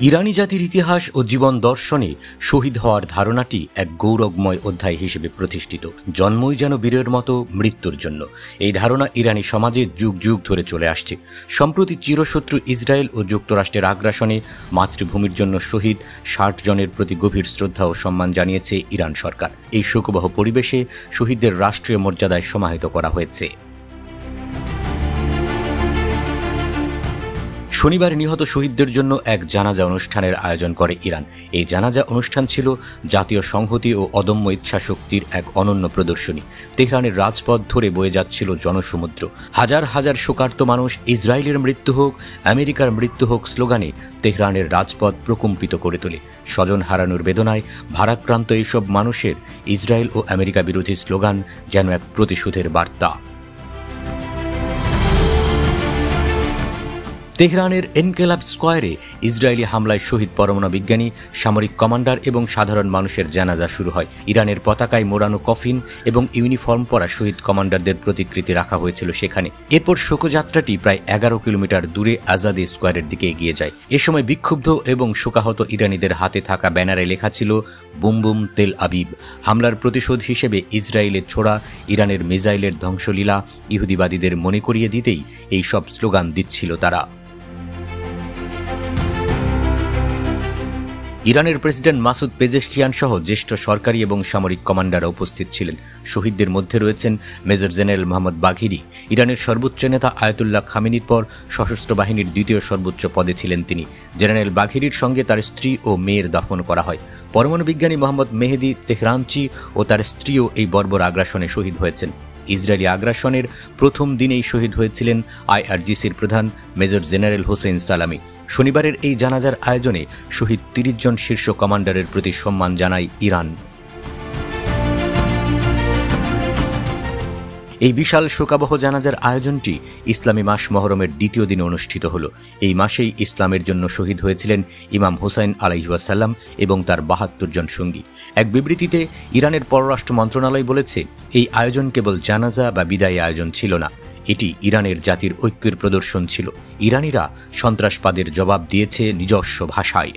ইরানি জাতির ইতিহাস ও জীবন দর্শনে শহীদ হওয়ার ধারণাটি এক গৌরবময় অধ্যায় হিসেবে প্রতিষ্ঠিত। জন্মই যেন বীরের মতো মৃত্যুর জন্য, এই ধারণা ইরানি সমাজে যুগ যুগ ধরে চলে আসছে। সম্প্রতি চিরশত্রু ইসরায়েল ও যুক্তরাষ্ট্রের আগ্রাসনে মাতৃভূমির জন্য শহীদ ৬০ জনের প্রতি গভীর শ্রদ্ধা ও সম্মান জানিয়েছে ইরান সরকার। এই শোকবহ পরিবেশে শহীদদের রাষ্ট্রীয় মর্যাদায় সমাহিত করা হয়েছে। শনিবার নিহত শহীদদের জন্য এক জানাজা অনুষ্ঠানের আয়োজন করে ইরান। এই জানাজা অনুষ্ঠান ছিল জাতীয় সংহতি ও অদম্য ইচ্ছাশক্তির এক অনন্য প্রদর্শনী। তেহরানের রাজপথ ধরে বয়ে যাচ্ছিল জনসমুদ্র। হাজার হাজার শোকার্ত মানুষ ইসরায়েলের মৃত্যু হোক, আমেরিকার মৃত্যু হোক স্লোগানে তেহরানের রাজপথ প্রকম্পিত করে তোলে। স্বজন হারানোর বেদনায় ভারাক্রান্ত এইসব মানুষের ইসরায়েল ও আমেরিকা বিরোধী স্লোগান যেন এক প্রতিশোধের বার্তা। তেহরানের এনকেলাব স্কয়ারে ইসরায়েলি হামলায় শহীদ পরমাণু বিজ্ঞানী, সামরিক কমান্ডার এবং সাধারণ মানুষের জানাজা শুরু হয়। ইরানের পতাকায় মোড়ানো কফিন এবং ইউনিফর্ম পরা শহীদ কমান্ডারদের প্রতিকৃতি রাখা হয়েছিল সেখানে। এরপর শোকযাত্রাটি প্রায় ১১ কিলোমিটার দূরে আজাদি স্কয়ারের দিকে এগিয়ে যায়। এ সময় বিক্ষুব্ধ এবং শোকাহত ইরানিদের হাতে থাকা ব্যানারে লেখা ছিল বুম বুম তেল আবিব। হামলার প্রতিশোধ হিসেবে ইসরায়েলের ছোড়া ইরানের মিসাইলের ধ্বংসলীলা ইহুদিবাদীদের মনে করিয়ে দিতেই এই সব স্লোগান দিচ্ছিল তারা। ইরানের প্রেসিডেন্ট মাসুদ পেজেশকিয়ান সহ জ্যেষ্ঠ সরকারি এবং সামরিক কমান্ডাররা উপস্থিত ছিলেন। শহীদদের মধ্যে রয়েছেন মেজর জেনারেল মোহাম্মদ বাঘিরি। ইরানের সর্বোচ্চ নেতা আয়াতুল্লাহ খামেনির পর সশস্ত্র বাহিনীর দ্বিতীয় সর্বোচ্চ পদে ছিলেন তিনি। জেনারেল বাঘিরির সঙ্গে তার স্ত্রী ও মেয়ের দাফন করা হয়। পরমাণু বিজ্ঞানী মোহাম্মদ মেহেদি তেহরানচি ও তার স্ত্রীও এই বর্বর আগ্রাসনে শহীদ হয়েছেন। ইসরায়েলি আগ্রাসনের প্রথম দিনেই শহীদ হয়েছিলেন আইআরজিসির প্রধান মেজর জেনারেল হোসেন সালামি। শনিবারের এই জানাজার আয়োজনে শহীদ ৩০ জন শীর্ষ কমান্ডারের প্রতি সম্মান জানায় ইরান। এই বিশাল শোকাবহ জানাজার আয়োজনটি ইসলামী মাস মহরমের দ্বিতীয় দিনে অনুষ্ঠিত হল। এই মাসেই ইসলামের জন্য শহীদ হয়েছিলেন ইমাম হুসাইন আলাইহিস সালাম এবং তার ৭২ জন সঙ্গী। এক বিবৃতিতে ইরানের পররাষ্ট্র মন্ত্রণালয় বলেছে, এই আয়োজন কেবল জানাজা বা বিদায়ী আয়োজন ছিল না, এটি ইরানের জাতির ঐক্যের প্রদর্শন ছিল। ইরানিরা সন্ত্রাসবাদের জবাব দিয়েছে নিজস্ব ভাষায়।